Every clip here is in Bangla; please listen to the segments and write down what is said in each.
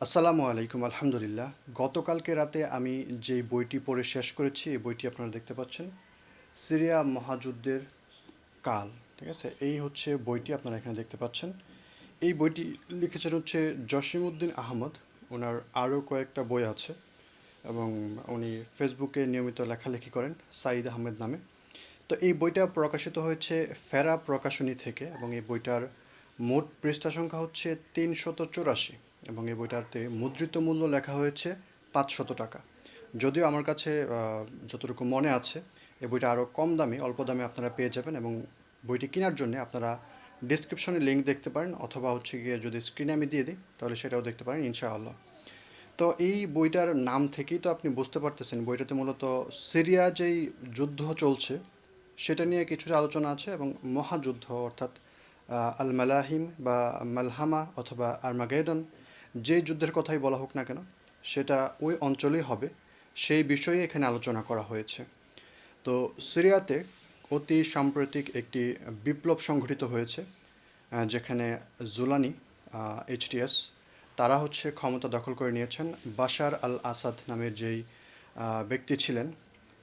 আসসালামু আলাইকুম। আলহামদুলিল্লাহ। গতকালকে রাতে আমি যেই বইটি পড়ে শেষ করেছি, এই বইটি আপনারা দেখতে পাচ্ছেন। সিরিয়া মহাযুদ্ধের কাল। ঠিক আছে? এই হচ্ছে বইটি আপনারা এখানে দেখতে পাচ্ছেন। এই বইটি লিখেছেন হচ্ছে জসিমউদ্দিন আহমদ। ওনার আরও কয়েকটা বই আছে এবং উনি ফেসবুকে নিয়মিত লেখালেখি করেন সাঈদ আহমেদ নামে। তো এই বইটা প্রকাশিত হয়েছে ফেরা প্রকাশনী থেকে এবং এই বইটার মোট পৃষ্ঠা সংখ্যা হচ্ছে ৩৮৪ এবং এই বইটাতে মুদ্রিত মূল্য লেখা হয়েছে ৫০০ টাকা। যদিও আমার কাছে যতটুকু মনে আছে এই বইটা আরও কম দামে, অল্প দামে আপনারা পেয়ে যাবেন এবং বইটি কেনার জন্য আপনারা ডিসক্রিপশনে লিঙ্ক দেখতে পারেন অথবা হচ্ছে গিয়ে যদি স্ক্রিনে আমি দিয়ে দিই তাহলে সেটাও দেখতে পারেন ইনশাআল্লাহ। তো এই বইটার নাম থেকেই তো আপনি বুঝতে পারতেছেন বইটাতে মূলত সিরিয়া যেই যুদ্ধ চলছে সেটা নিয়ে কিছুটা আলোচনা আছে এবং মহাযুদ্ধ অর্থাৎ আল মালাহিম বা মালহামা অথবা আর্মাগেডন, যে যুদ্ধের কথাই বলা হোক না কেন সেটা ওই অঞ্চলেই হবে, সেই বিষয়ে এখানে আলোচনা করা হয়েছে। তো সিরিয়াতে অতি সাম্প্রতিক একটি বিপ্লব সংঘটিত হয়েছে, যেখানে জুলানি এইচটিএস তারা হচ্ছে ক্ষমতা দখল করে নিয়েছেন। বাশার আল আসাদ নামের যেই ব্যক্তি ছিলেন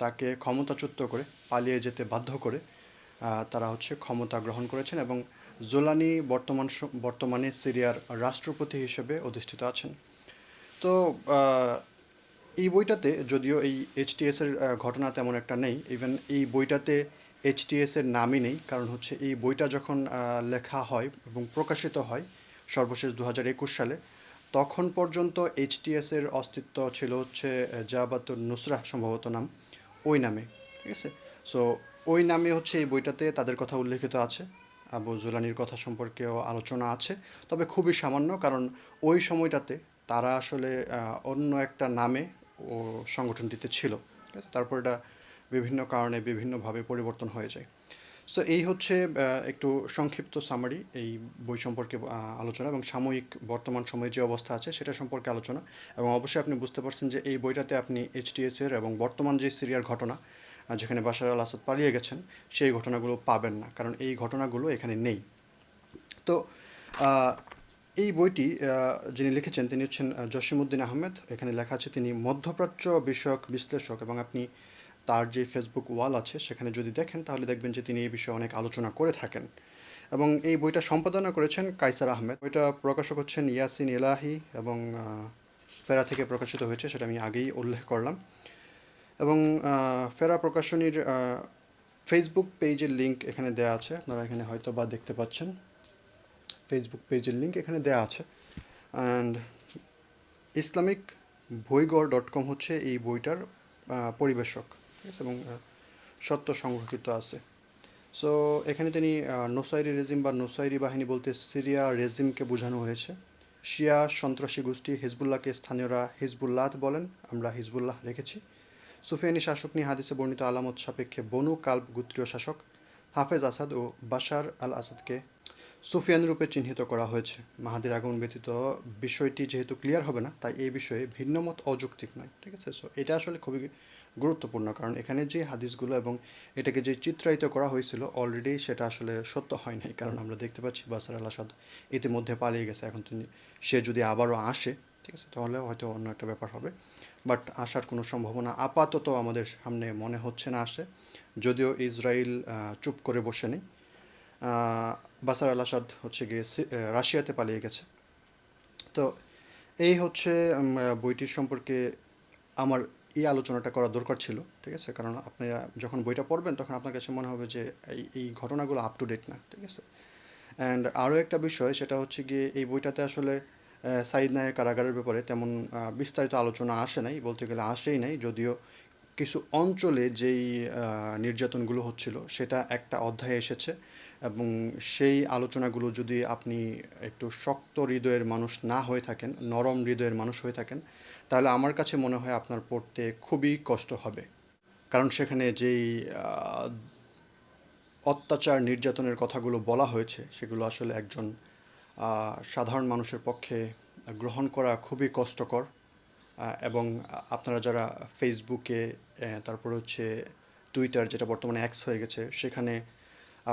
তাকে ক্ষমতাচ্যুত করে পালিয়ে যেতে বাধ্য করে তারা হচ্ছে ক্ষমতা গ্রহণ করেছেন এবং জোলানি বর্তমানে সিরিয়ার রাষ্ট্রপতি হিসেবে অধিষ্ঠিত আছেন। তো এই বইটাতে যদিও এই এইচটিএসের ঘটনা তেমন একটা নেই, ইভেন এই বইটাতে এইচটিএসের নামই নেই, কারণ হচ্ছে এই বইটা যখন লেখা হয় এবং প্রকাশিত হয় সর্বশেষ ২০২১ সালে, তখন পর্যন্ত এইচটিএসের অস্তিত্ব ছিল হচ্ছে জাবাতুন নুসরা সম্ভবত নাম, ওই নামে। ঠিক আছে? সো ওই নামে হচ্ছে এই বইটাতে তাদের কথা উল্লেখিত আছে, আবু জুলানির কথা সম্পর্কেও আলোচনা আছে, তবে খুবই সামান্য, কারণ ওই সময়টাতে তারা আসলে অন্য একটা নামে ও সংগঠনটিতে ছিল। ঠিক আছে? তারপর এটা বিভিন্ন কারণে বিভিন্নভাবে পরিবর্তন হয়ে যায়। সো এই হচ্ছে একটু সংক্ষিপ্ত সামারি এই বই সম্পর্কে আলোচনা এবং সাময়িক বর্তমান সময়ে যে অবস্থা আছে সেটা সম্পর্কে আলোচনা। এবং অবশ্যই আপনি বুঝতে পারছেন যে এই বইটাতে আপনি এইচটিএসের এবং বর্তমান যে সিরিয়ার ঘটনা, যেখানে বাশার আল আসাদ পালিয়ে গেছেন, সেই ঘটনাগুলো পাবেন না, কারণ এই ঘটনাগুলো এখানে নেই। তো আহ, এই বইটি যিনি লিখেছেন তিনি হচ্ছেন জসিমউদ্দিন আহমেদ। এখানে লেখা আছে তিনি মধ্যপ্রাচ্য বিষয়ক বিশ্লেষক এবং আপনি তার যে ফেসবুক ওয়াল আছে সেখানে যদি দেখেন তাহলে দেখবেন যে তিনি এই বিষয়ে অনেক আলোচনা করে থাকেন। এবং এই বইটা সম্পাদনা করেছেন কাইসার আহমেদ। বইটা প্রকাশক হচ্ছেন ইয়াসিন এলাহি এবং ফেরা থেকে প্রকাশিত হয়েছে, সেটা আমি আগেই উল্লেখ করলাম। এবং ফেরা প্রকাশনীর ফেসবুক পেজের লিঙ্ক এখানে দেওয়া আছে, আপনারা এখানে হয়তো বা দেখতে পাচ্ছেন। ফেসবুক পেজের লিঙ্ক এখানে দেওয়া আছে। অ্যান্ড ইসলামিক বইগড়.com হচ্ছে এই বইটার পরিবেশক। ঠিক আছে? এবং সত্য সংরক্ষিত আছে। সো এখানে তিনি নোসাইরি রেজিম বা নোসাইরি বাহিনী বলতে সিরিয়া রেজিমকে বোঝানো হয়েছে। শিয়া সন্ত্রাসী গোষ্ঠী হিজবুল্লাহকে স্থানীয়রা হিজবুল্লাহ বলেন, আমরা হিজবুল্লাহ রেখেছি। সুফিয়ানি শাসক নিয়ে হাদিসে বর্ণিত আলামত সাপেক্ষে বনু কাল্ব গোত্রীয় শাসক হাফেজ আসাদ ও বাশার আল আসাদকে সুফিয়ান রূপে চিহ্নিত করা হয়েছে। মাহাদির আগমন ব্যতীত বিষয়টি যেহেতু ক্লিয়ার হবে না, তাই এই বিষয়ে ভিন্নমত অযৌক্তিক নয়। ঠিক আছে? সো এটা আসলে খুবই গুরুত্বপূর্ণ, কারণ এখানে যে হাদিসগুলো এবং এটাকে যে চিত্রায়িত করা হয়েছিল অলরেডি সেটা আসলে সত্য হয় নাই, কারণ আমরা দেখতে পাচ্ছি বাসার আল আসাদ ইতিমধ্যে পালিয়ে গেছে। এখন তিনি সে যদি আবারও আসে, ঠিক আছে, তাহলে হয়তো অন্য একটা ব্যাপার হবে, বাট আসার কোনো সম্ভাবনা আপাতত আমাদের সামনে মনে হচ্ছে না আসে। যদিও ইসরায়েল চুপ করে বসে নেই। বাসার আল আসাদ হচ্ছে গিয়ে রাশিয়াতে পালিয়ে গেছে। তো এই হচ্ছে বইটির সম্পর্কে আমার এই আলোচনাটা করা দরকার ছিল। ঠিক আছে? কারণ আপনারা যখন বইটা পড়বেন তখন আপনার কাছে মনে হবে যে এই ঘটনাগুলো আপ টু ডেট না। ঠিক আছে? অ্যান্ড আরও একটা বিষয় সেটা হচ্ছে গিয়ে এই বইটাতে আসলে সাইদ নায়েক কারাগারের ব্যাপারে তেমন বিস্তারিত আলোচনা আসে নাই, বলতে গেলে আসেই নাই। যদিও কিছু অঞ্চলে যেই নির্যাতনগুলো হচ্ছিল সেটা একটা অধ্যায়ে এসেছে এবং সেই আলোচনাগুলো যদি আপনি একটু শক্ত হৃদয়ের মানুষ না হয়ে থাকেন, নরম হৃদয়ের মানুষ হয়ে থাকেন, তাহলে আমার কাছে মনে হয় আপনার পড়তে খুবই কষ্ট হবে। কারণ সেখানে যেই আহ, অত্যাচার নির্যাতনের কথাগুলো বলা হয়েছে সেগুলো আসলে একজন সাধারণ মানুষের পক্ষে গ্রহণ করা খুবই কষ্টকর। এবং আপনারা যারা ফেসবুকে, তারপর হচ্ছে টুইটার যেটা বর্তমানে এক্স হয়ে গেছে, সেখানে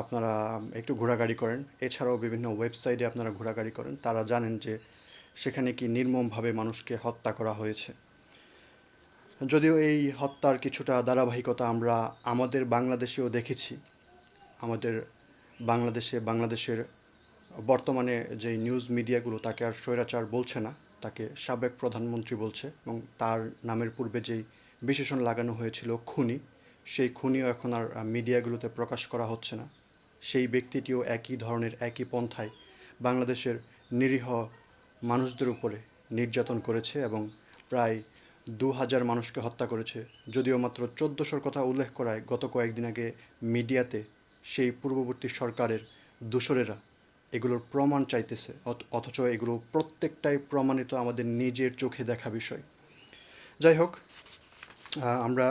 আপনারা একটু ঘোরাঘুরি করেন, এছাড়াও বিভিন্ন ওয়েবসাইটে আপনারা ঘোরাঘুরি করেন, তারা জানেন যে সেখানে কি নির্মমভাবে মানুষকে হত্যা করা হয়েছে। যদিও এই হত্যার কিছুটা ধারাবাহিকতা আমরা আমাদের বাংলাদেশেও দেখেছি। আমাদের বাংলাদেশের বর্তমানে যে নিউজ মিডিয়াগুলো তাকে আর স্বৈরাচার বলছে না, তাকে সাবেক প্রধানমন্ত্রী বলছে, এবং তার নামের পূর্বে যেই বিশেষণ লাগানো হয়েছিল খুনি, সেই খুনিও এখন আর মিডিয়াগুলোতে প্রকাশ করা হচ্ছে না। সেই ব্যক্তিটিও একই ধরনের একই পন্থায় বাংলাদেশের নিরীহ মানুষদের উপরে নির্যাতন করেছে এবং প্রায় ২,০০০ মানুষকে হত্যা করেছে। যদিও মাত্র ১৪০০ কথা উল্লেখ করায় গত কয়েকদিন আগে মিডিয়াতে সেই পূর্ববর্তী সরকারের দোসরেরা এগুলোর প্রমাণ চাইতেছে, অথচ এগুলো প্রত্যেকটাই প্রমাণিত আমাদের নিজের চোখে দেখা বিষয়। যাই হোক, আমরা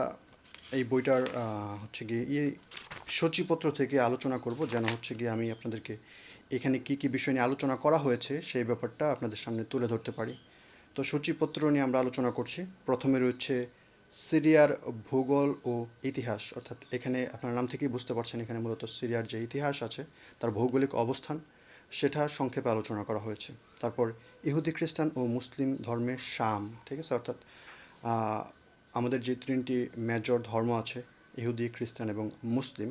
এই বইটার হচ্ছে গিয়ে সূচিপত্র থেকে আলোচনা করব, যেন হচ্ছে গিয়ে আমি আপনাদেরকে এখানে কি কি বিষয় নিয়ে আলোচনা করা হয়েছে সেই ব্যাপারটা আপনাদের সামনে তুলে ধরতে পারি। তো সূচিপত্র নিয়ে আমরা আলোচনা করছি। প্রথমে রয়েছে সিরিয়ার ভূগোল ও ইতিহাস, অর্থাৎ এখানে আপনার নাম থেকেই বুঝতে পারছেন এখানে মূলত সিরিয়ার যে ইতিহাস আছে তার ভৌগোলিক অবস্থান সেটা সংক্ষেপে আলোচনা করা হয়েছে। তারপর ইহুদি খ্রিস্টান ও মুসলিম ধর্মের শাম, ঠিক আছে, অর্থাৎ আমাদের যে তিনটি মেজর ধর্ম আছে, ইহুদি খ্রিস্টান এবং মুসলিম,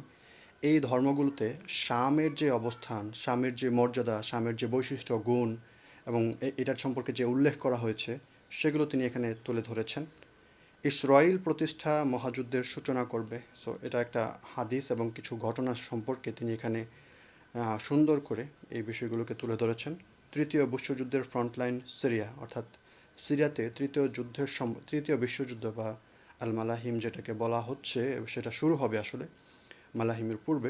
এই ধর্মগুলোতে শামের যে অবস্থান, শামের যে মর্যাদা, শামের যে বৈশিষ্ট্য গুণ এবং এটার সম্পর্কে যে উল্লেখ করা হয়েছে সেগুলো তিনি এখানে তুলে ধরেছেন। ইসরায়েল প্রতিষ্ঠা মহাযুদ্ধের সূচনা করবে, সো এটা একটা হাদিস এবং কিছু ঘটনা সম্পর্কে তিনি এখানে সুন্দর করে এই বিষয়গুলোকে তুলে ধরেছেন। তৃতীয় বিশ্বযুদ্ধের ফ্রন্টলাইন সিরিয়া, অর্থাৎ সিরিয়াতে তৃতীয় বিশ্বযুদ্ধ বা আল মালাহিম যেটাকে বলা হচ্ছে সেটা শুরু হবে আসলে মালাহিমের পূর্বে।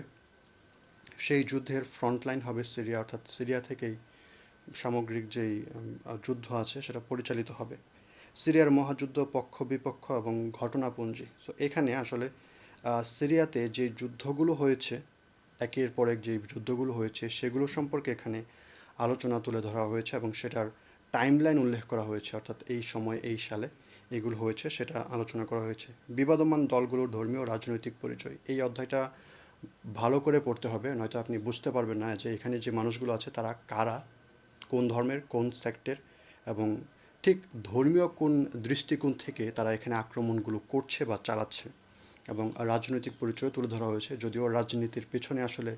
সেই যুদ্ধের ফ্রন্টলাইন হবে সিরিয়া, অর্থাৎ সিরিয়া থেকেই সামগ্রিক যেই যুদ্ধ আছে সেটা পরিচালিত হবে। সিরিয়ার মহাযুদ্ধ, পক্ষ বিপক্ষ এবং ঘটনাপুঞ্জি। সো এখানে আসলে সিরিয়াতে যে যুদ্ধগুলো হয়েছে, একের পর এক যে যুদ্ধগুলো হয়েছে সেগুলো সম্পর্কে এখানে আলোচনা তুলে ধরা হয়েছে এবং সেটার টাইমলাইন উল্লেখ করা হয়েছে, অর্থাৎ এই সময় এই সালে এগুলো হয়েছে সেটা আলোচনা করা হয়েছে। বিবাদমান দলগুলোর ধর্মীয় রাজনৈতিক পরিচয়, এই অধ্যায়টা ভালো করে পড়তে হবে, নয়তো আপনি বুঝতে পারবেন না যে এখানে যে মানুষগুলো আছে তারা কারা, কোন ধর্মের, কোন সেক্টের, এবং ঠিক ধর্মীয় কোন দৃষ্টিকোণ থেকে তারা এখানে আক্রমণগুলো করছে বা চালাচ্ছে। এবং রাজনৈতিক পরিচয় তুলে ধরা হয়েছে, যদিও রাজনীতির পেছনে আসলে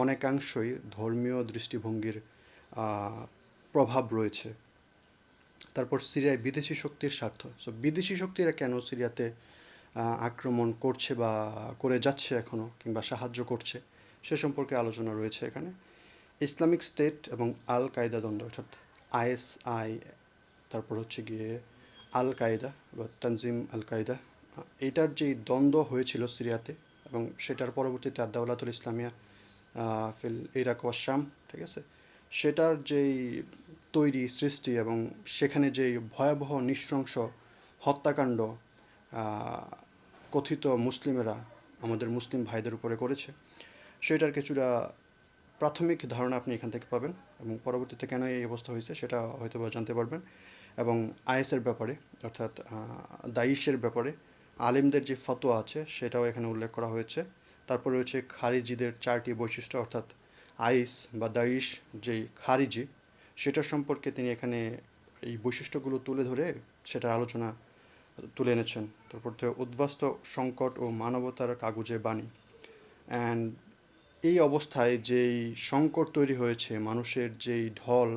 অনেকাংশই ধর্মীয় দৃষ্টিভঙ্গির প্রভাব রয়েছে। তারপর সিরিয়ায় বিদেশি শক্তির স্বার্থ, সো বিদেশি শক্তিরা কেন সিরিয়াতে আক্রমণ করছে বা করে যাচ্ছে এখনও, কিংবা সাহায্য করছে, সে সম্পর্কে আলোচনা রয়েছে এখানে। ইসলামিক স্টেট এবং আল কায়দা দ্বন্দ্ব, অর্থাৎ আইএসআই, তারপর হচ্ছে গিয়ে আল কায়দা বা তানজিম আল কায়দা, এইটার যেই দ্বন্দ্ব হয়েছিল সিরিয়াতে এবং সেটার পরবর্তীতে আদাউলাতুল ইসলামিয়া ফিল ইরাক ওয়া শাম, ঠিক আছে, সেটার যেই সৃষ্টি এবং সেখানে যেই ভয়াবহ নৃশংস হত্যাকাণ্ড কথিত মুসলিমেরা আমাদের মুসলিম ভাইদের উপরে করেছে, সেটার কিছুটা প্রাথমিক ধারণা আপনি এখান থেকে পাবেন এবং পরবর্তীতে কেন এই অবস্থা হয়েছে সেটা হয়তো বা জানতে পারবেন। এবং আইএসের ব্যাপারে, অর্থাৎ দাইশের ব্যাপারে আলেমদের যে ফতোয়া আছে সেটাও এখানে উল্লেখ করা হয়েছে। তারপর রয়েছে খারিজিদের 4টি বৈশিষ্ট্য, অর্থাৎ আইস বা দাইশ যেই খারিজি সেটা সম্পর্কে তিনি এখানে এই বৈশিষ্ট্যগুলো তুলে ধরে সেটার আলোচনা তুলে এনেছেন। তারপর উদ্বাস্তু সংকট ও মানবতার কাগুজে বাণী। অ্যান্ড এই অবস্থায় যেই সংকট তৈরি হয়েছে, মানুষের যেই ঢল,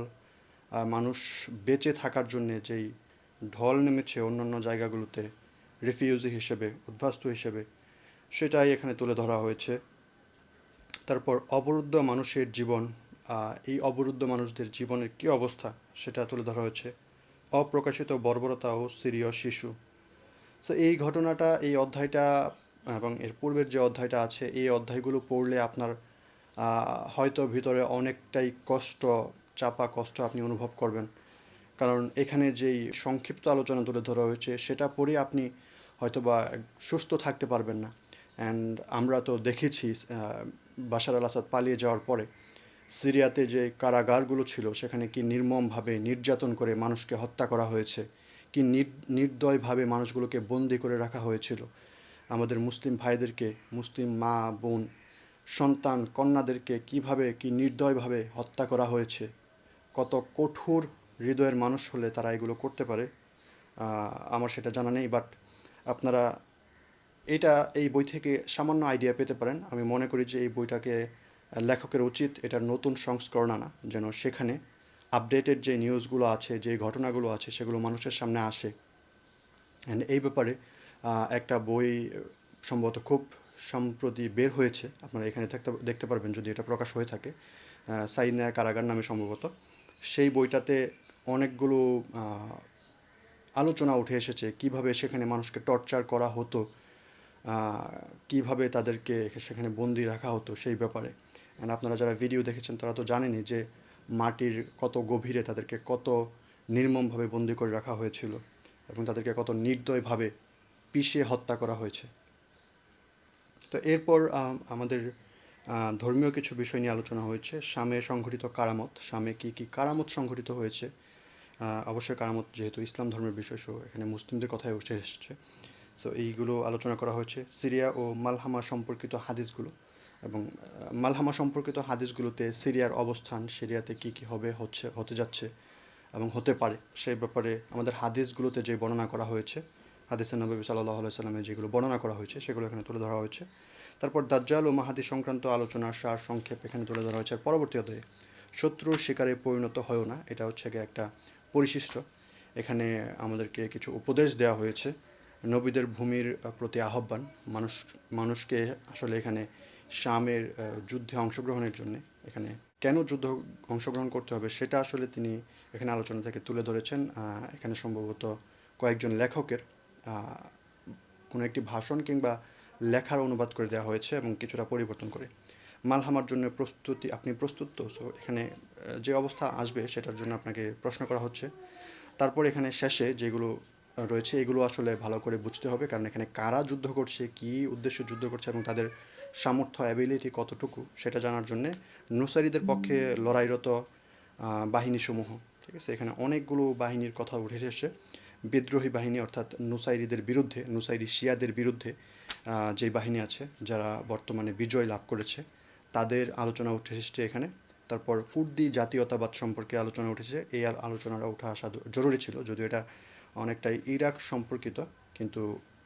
মানুষ বেঁচে থাকার জন্যে যেই ঢল নেমেছে অন্যান্য জায়গাগুলোতে রিফিউজি হিসেবে, উদ্বাস্তু হিসেবে, সেটাই এখানে তুলে ধরা হয়েছে। তারপর অবরুদ্ধ মানুষের জীবন, এই অবরুদ্ধ মানুষদের জীবনের কী অবস্থা সেটা তুলে ধরা হয়েছে। অপ্রকাশিত বর্বরতা ও সিরীয় শিশু। সো এই ঘটনাটা, এই অধ্যায়টা এবং এর পূর্বের যে অধ্যায়টা আছে, এই অধ্যায়গুলো পড়লে আপনার হয়তো ভিতরে অনেকটাই চাপা কষ্ট আপনি অনুভব করবেন। কারণ এখানে যেই সংক্ষিপ্ত আলোচনা তুলে ধরা হয়েছে সেটা পড়ে আপনি হয়তোবা সুস্থ থাকতে পারবেন না। অ্যান্ড আমরা তো দেখেছি বাশার আল আসাদ পালিয়ে যাওয়ার পরে সিরিয়াতে যে কারাগারগুলো ছিল সেখানে কি নির্মমভাবে নির্যাতন করে মানুষকে হত্যা করা হয়েছে, কি নির্দয়ভাবে মানুষগুলোকে বন্দি করে রাখা হয়েছিল। আমাদের মুসলিম ভাইদেরকে, মুসলিম মা বোন কন্যাদেরকে কি নির্দয়ভাবে হত্যা করা হয়েছে, কত কঠোর হৃদয়ের মানুষ হলে তারা এগুলো করতে পারে, আমার সেটা জানা নেই। বাট আপনারা এই বই থেকে সামান্য আইডিয়া পেতে পারেন। আমি মনে করি যে এই বইটাকে লেখকের উচিত এটার নতুন সংস্করণ আনা, যেন সেখানে আপডেটেড যে নিউজগুলো আছে, যে ঘটনাগুলো আছে, সেগুলো মানুষের সামনে আসে। অ্যান্ড এই ব্যাপারে একটা বই সম্ভবত খুব সম্প্রতি বের হয়েছে, আপনারা এখানে দেখতে পারবেন যদি এটা প্রকাশ হয়ে থাকে, সাইনা কারাগার নামে সম্ভবত। সেই বইটাতে অনেকগুলো আলোচনা উঠে এসেছে কিভাবে সেখানে মানুষকে টর্চার করা হতো, কিভাবে তাদেরকে সেখানে বন্দি রাখা হতো সেই ব্যাপারে। অ্যান্ড আপনারা যারা ভিডিও দেখেছেন তারা তো জানেনই যে মাটির কত গভীরে তাদেরকে কত নির্মমভাবে বন্দি করে রাখা হয়েছিল এবং তাদেরকে কত নির্দয়ভাবে পিষে হত্যা করা হয়েছে। তো এরপর আমাদের ধর্মীয় কিছু বিষয় নিয়ে আলোচনা হয়েছে। শামে সংঘটিত কারামত, শামে কী কী কারামত সংঘটিত হয়েছে। অবশ্যই কারামত যেহেতু ইসলাম ধর্মের বিষয়, সো এখানে মুসলিমদের কথাই উঠে এসেছে। সো এইগুলো আলোচনা করা হয়েছে। সিরিয়া ও মালহামা সম্পর্কিত হাদিসগুলো, এবং মালহামা সম্পর্কিত হাদিসগুলোতে সিরিয়ার অবস্থান, সিরিয়াতে কী কী হতে যাচ্ছে এবং হতে পারে সেই ব্যাপারে আমাদের হাদিসগুলোতে যে বর্ণনা করা হয়েছে, হাদিসে নবী সাল্লাল্লাহু আলাইহি সাল্লামে যেগুলো বর্ণনা করা হয়েছে সেগুলো এখানে তুলে ধরা হয়েছে। তারপর দাজ্জাল ও মাহাদি সংক্রান্ত আলোচনার সার সংক্ষেপ এখানে তুলে ধরা হয়েছে। আর পরবর্তী অধ্যায়ে শত্রুর শিকারে পরিণত হয়েও না, এটা হচ্ছে গিয়ে একটা পরিশিষ্ট। এখানে আমাদেরকে কিছু উপদেশ দেওয়া হয়েছে, নবীদের ভূমির প্রতি আহ্বান, মানুষকে আসলে এখানে শামের যুদ্ধে অংশগ্রহণের জন্য, এখানে কেন অংশগ্রহণ করতে হবে সেটা আসলে তিনি এখানে আলোচনা থেকে তুলে ধরেছেন। এখানে সম্ভবত কয়েকজন লেখকের কোনো একটি ভাষণ কিংবা লেখার অনুবাদ করে দেওয়া হয়েছে এবং কিছুটা পরিবর্তন করে। মালহামার জন্য আপনি প্রস্তুত তো? সো এখানে যে অবস্থা আসবে সেটার জন্য আপনাকে প্রশ্ন করা হচ্ছে। তারপর এখানে শেষে যেগুলো রয়েছে এগুলো আসলে ভালো করে বুঝতে হবে, কারণ এখানে কারা যুদ্ধ করছে, কী উদ্দেশ্য যুদ্ধ করছে এবং তাদের সামর্থ্য অ্যাবিলিটি কতটুকু সেটা জানার জন্যে নুসাইরিদের পক্ষে লড়াইরত বাহিনীসমূহ, ঠিক আছে, এখানে অনেকগুলো বাহিনীর কথা উঠে এসেছে। বিদ্রোহী বাহিনী অর্থাৎ নুসাইরিদের বিরুদ্ধে, নুসাইরি শিয়াদের বিরুদ্ধে যে বাহিনী আছে যারা বর্তমানে বিজয় লাভ করেছে তাদের আলোচনা উঠে এসেছে এখানে। তারপর কুর্দি জাতীয়তাবাদ সম্পর্কে আলোচনা উঠেছে। এই আলোচনাটা উঠে আসা জরুরি ছিল, যদিও এটা অনেকটাই ইরাক সম্পর্কিত, কিন্তু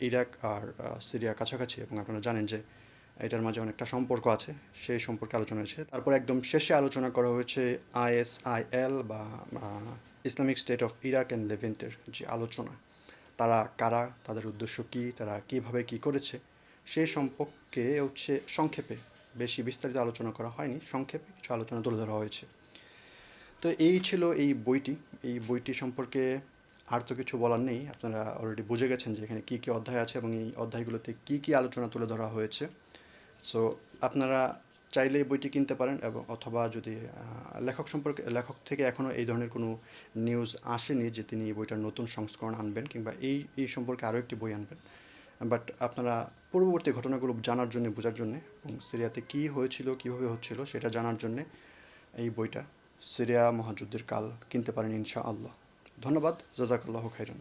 ইরাক আর সিরিয়া কাছাকাছি এবং আপনারা জানেন যে এটার মাঝে অনেকটা সম্পর্ক আছে, সেই সম্পর্কে আলোচনা হয়েছে। তারপর একদম শেষে আলোচনা করা হয়েছে ISIL বা Islamic state of Iraq and লেভেন্টের যে আলোচনা, তারা কারা, তাদের উদ্দেশ্য কী, তারা কীভাবে কী করেছে সেই সম্পর্কে হচ্ছে সংক্ষেপে, বেশি বিস্তারিত আলোচনা করা হয়নি, সংক্ষেপে কিছু আলোচনা তুলে ধরা হয়েছে। তো এই ছিল এই বইটি সম্পর্কে আর তো কিছু বলার নেই, আপনারা অলরেডি বুঝে গেছেন যে এখানে কী কী অধ্যায় আছে এবং এই অধ্যায়গুলোতে কী কী আলোচনা তুলে ধরা হয়েছে। সো আপনারা চাইলে এই বইটি কিনতে পারেন, এবং অথবা যদি লেখক থেকে এখনও এই ধরনের কোনো নিউজ আসেনি যে তিনি এই বইটার নতুন সংস্করণ আনবেন কিংবা এই সম্পর্কে আরও একটি বই আনবেন, বাট আপনারা পূর্ববর্তী ঘটনাগুলো জানার জন্য, বোঝার জন্য এবং সিরিয়াতে কী হয়েছিল, কীভাবে হচ্ছিল সেটা জানার জন্যে এই বইটা সিরিয়া মহাযুদ্ধের কাল কিনতে পারেন ইনশাআল্লাহ। ধন্যবাদ। জাযাকাল্লাহু খাইরান।